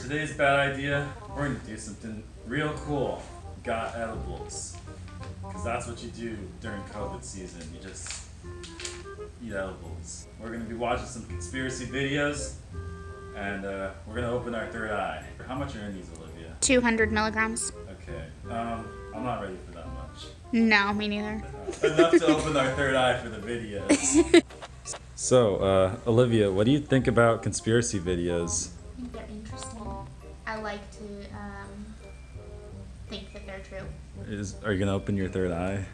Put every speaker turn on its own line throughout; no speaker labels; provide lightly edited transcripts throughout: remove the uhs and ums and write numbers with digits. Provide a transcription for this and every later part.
today's bad idea, we're gonna do something real cool. Got edibles. Because that's what you do during COVID season. You just eat edibles. We're gonna be watching some conspiracy videos, and we're gonna open our third eye. How much are in these, Olivia?
200 milligrams.
Okay. I'm not ready for that much.
No, me neither.
Enough to open our third eye for the videos. So, Olivia, what do you think about conspiracy videos?
I think they're interesting. I like to think that they're true.
Are you gonna open your third eye?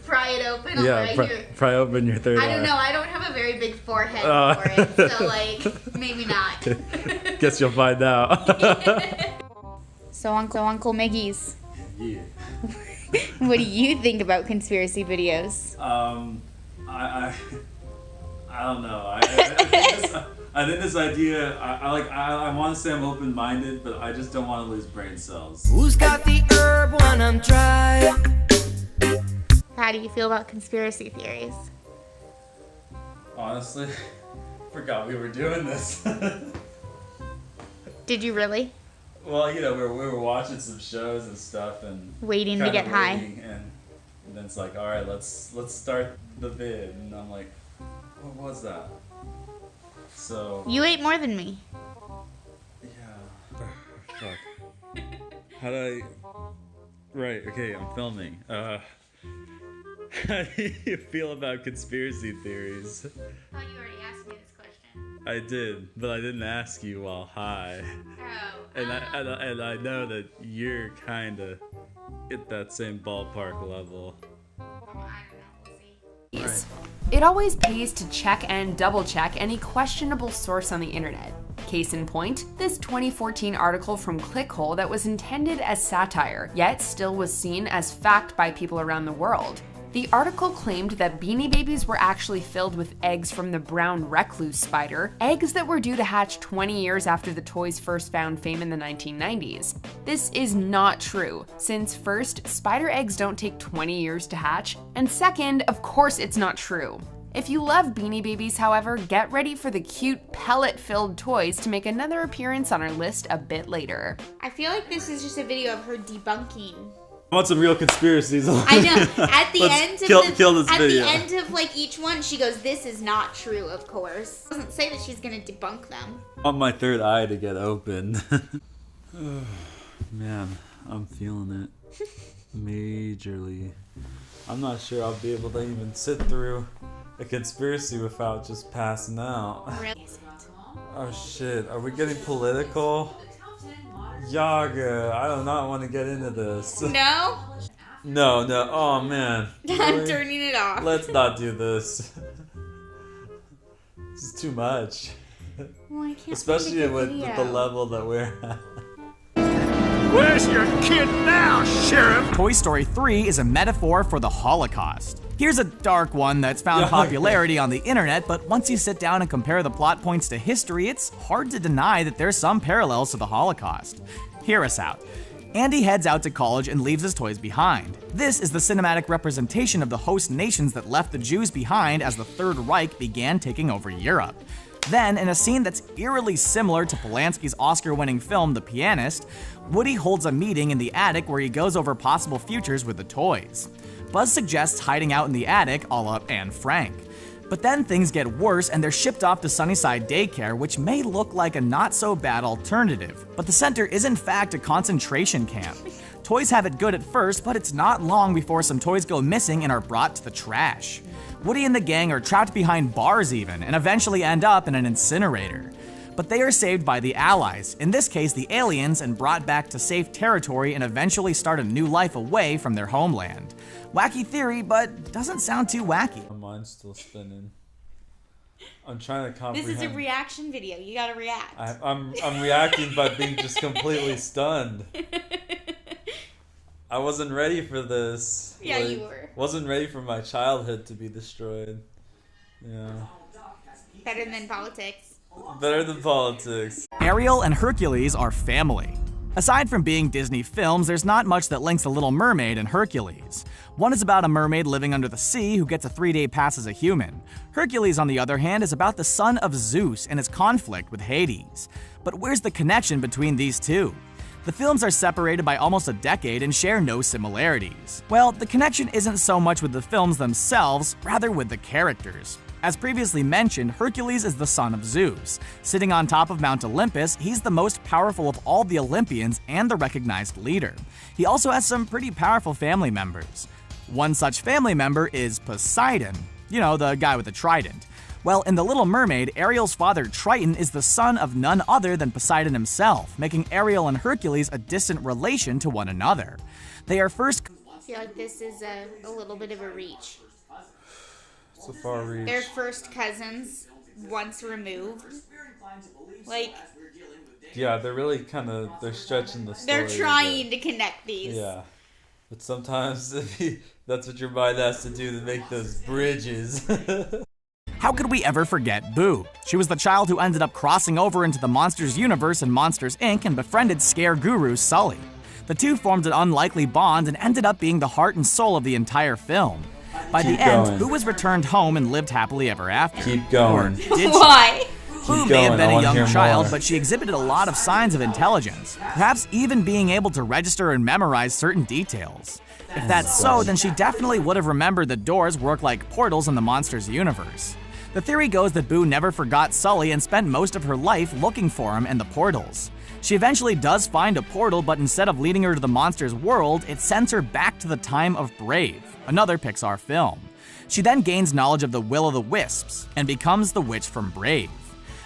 Pry it open?
Yeah, pry open your third eye.
I don't know. I don't have a very big forehead for it, so like maybe not.
Guess you'll find out.
So Uncle Miggy's.
Yeah.
What do you think about conspiracy videos?
I don't know. I think this idea. I want to say I'm open-minded, but I just don't want to lose brain cells.
Who's got the herb when I'm dry?
How do you feel about conspiracy theories?
Honestly, forgot we were doing this.
Did you really?
Well, you know, we were watching some shows and stuff, and
Waiting to get high.
And then it's like, all right, let's start the vid, and I'm like, what was that? So
You ate more than me.
yeah. Fuck. How do I? Right. Okay, I'm filming. How do you feel about conspiracy theories?
Oh, you already asked me this question.
I did, but I didn't ask you while high.
Oh.
And I know that you're kind of at that same ballpark level.
I don't know. We'll see.
It always pays to check and double check any questionable source on the internet. Case in point, this 2014 article from Clickhole that was intended as satire, yet still was seen as fact by people around the world. The article claimed that Beanie Babies were actually filled with eggs from the brown recluse spider, eggs that were due to hatch 20 years after the toys first found fame in the 1990s. This is not true, since first, spider eggs don't take 20 years to hatch, and second, of course it's not true. If you love Beanie Babies, however, get ready for the cute pellet-filled toys to make another appearance on our list a bit later.
I feel like this is just a video of her debunking.
I want some real conspiracies.
I know. At the end of
kill this video.
the end of like each one, she goes, "This is not true." Of course, doesn't say that she's gonna debunk them.
I want my third eye to get open. Oh, man, I'm feeling it majorly. I'm not sure I'll be able to even sit through a conspiracy without just passing out.
Really?
Oh shit, are we getting political? Yaga, I do not want to get into this.
No?
No, oh man.
I'm
Really?
turning it off.
Let's not do this. This is too much.
Well, I can't
Especially
find a
with
good
the
video.
level that we're at.
Where's your kid now, Sheriff? Toy Story 3 is a metaphor for the Holocaust. Here's a dark one that's found popularity on the internet, but once you sit down and compare the plot points to history, it's hard to deny that there's some parallels to the Holocaust. Hear us out. Andy heads out to college and leaves his toys behind. This is the cinematic representation of the host nations that left the Jews behind as the Third Reich began taking over Europe. Then, in a scene that's eerily similar to Polanski's Oscar-winning film The Pianist, Woody holds a meeting in the attic where he goes over possible futures with the toys. Buzz suggests hiding out in the attic, a la Anne Frank. But then things get worse and they're shipped off to Sunnyside Daycare, which may look like a not-so-bad alternative. But the center is in fact a concentration camp. Toys have it good at first, but it's not long before some toys go missing and are brought to the trash. Woody and the gang are trapped behind bars even, and eventually end up in an incinerator. But they are saved by the Allies, in this case the aliens, and brought back to safe territory and eventually start a new life away from their homeland. Wacky theory, but doesn't sound too wacky.
My mind's still spinning. I'm trying to comprehend.
This is a reaction video. You gotta react.
I'm reacting by being just completely stunned. I wasn't ready for this.
Yeah, you were.
Wasn't ready for my childhood to be destroyed. Yeah.
Better than politics.
Better than politics.
Ariel and Hercules are family. Aside from being Disney films, there's not much that links The Little Mermaid and Hercules. One is about a mermaid living under the sea who gets a 3-day pass as a human. Hercules, on the other hand, is about the son of Zeus and his conflict with Hades. But where's the connection between these two? The films are separated by almost a decade and share no similarities. Well, the connection isn't so much with the films themselves, rather with the characters. As previously mentioned, Hercules is the son of Zeus. Sitting on top of Mount Olympus, he's the most powerful of all the Olympians and the recognized leader. He also has some pretty powerful family members. One such family member is Poseidon, you know, the guy with the trident. Well, in The Little Mermaid, Ariel's father, Triton, is the son of none other than Poseidon himself, making Ariel and Hercules a distant relation to one another. They are first...
I feel like this is a little bit of a reach.
It's a far reach.
They're first cousins, once removed. Like,
Yeah, they're really they're stretching the story.
they're trying to connect these.
Yeah. But sometimes that's what your mind has to do to make those bridges.
How could we ever forget Boo? She was the child who ended up crossing over into the Monsters universe in Monsters, Inc. and befriended scare guru Sully. The two formed an unlikely bond and ended up being the heart and soul of the entire film. By the end, Boo was returned home and lived happily ever after.
Keep going.
Did she?
Why?
Boo may have been a young child, but she exhibited a lot of signs of intelligence, perhaps even being able to register and memorize certain details. If that's so, then she definitely would have remembered that doors work like portals in the Monsters universe. The theory goes that Boo never forgot Sully and spent most of her life looking for him and the portals. She eventually does find a portal, but instead of leading her to the monster's world, it sends her back to the time of Brave, another Pixar film. She then gains knowledge of the Will-o'-the-Wisps and becomes the witch from Brave.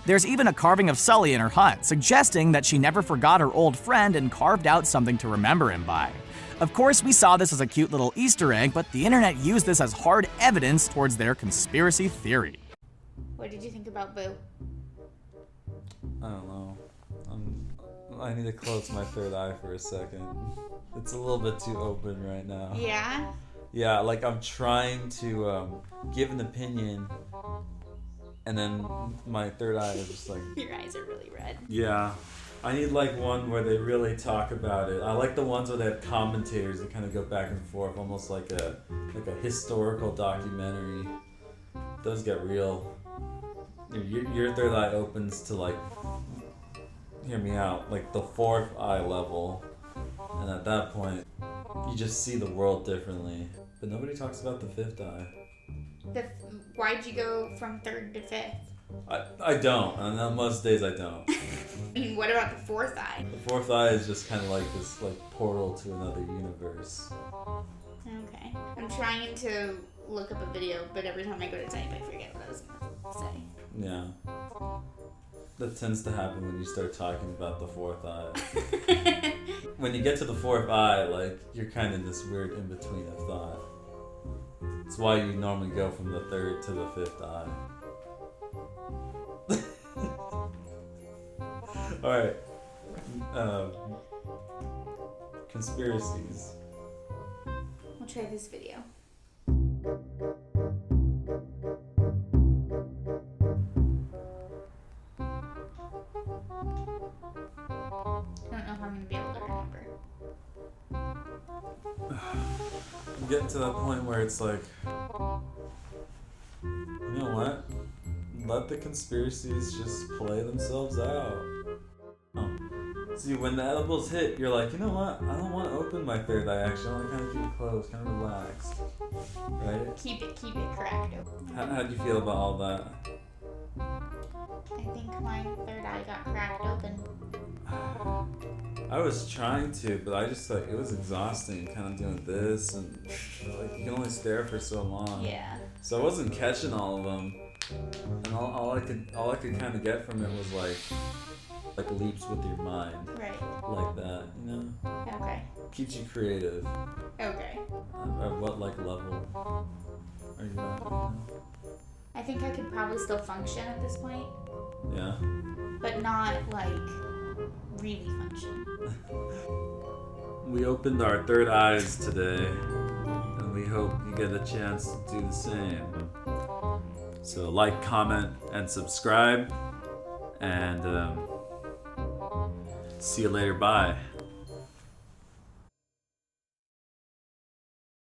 There's even a carving of Sully in her hut, suggesting that she never forgot her old friend and carved out something to remember him by. Of course, we saw this as a cute little Easter egg, but the internet used this as hard evidence towards their conspiracy theory.
What did you think about Boo?
I don't know. I need to close my third eye for a second. It's a little bit too open right now.
Yeah?
Yeah, like I'm trying to give an opinion, and then my third eye is just like...
Your eyes are really red.
Yeah. I need like one where they really talk about it. I like the ones where they have commentators that kind of go back and forth, almost like a historical documentary. It does get real. Your third eye opens to like, hear me out, like the fourth eye level, and at that point, you just see the world differently. But nobody talks about the fifth eye.
Why'd you go from third to fifth?
I don't, and on most days I don't.
What about the fourth eye?
The fourth eye is just kind of like this like portal to another universe.
Okay. I'm trying to look up a video, but every time I go to type, I forget what I was going to say.
Yeah. That tends to happen when you start talking about the fourth eye. When you get to the fourth eye, like, you're kind of in this weird in-between of thought. It's why you normally go from the third to the fifth eye. Alright. Conspiracies.
We'll try this video. I don't know if I'm going to be able to remember.
I'm getting to that point where it's like, you know what? Let the conspiracies just play themselves out. See, when the edibles hit, you're like, you know what? I don't want to open my third eye, actually. I want to kind of keep it closed, kind of relaxed. Right?
Keep it cracked open.
How do you feel about all that?
I think my third eye got cracked open.
I was trying to, but I just, like, it was exhausting kind of doing this, and, like, you can only stare for so long.
Yeah.
So I wasn't catching all of them, and all I could kind of get from it was, like leaps with your mind.
Right.
Like that, you know?
Okay.
Keeps you creative.
Okay.
At what, like, level are you at right now?
I think I could probably still function at this point,
Yeah?
but not, like, really function.
We opened our third eyes today, and we hope you get a chance to do the same. So like, comment, and subscribe, and see you later. Bye.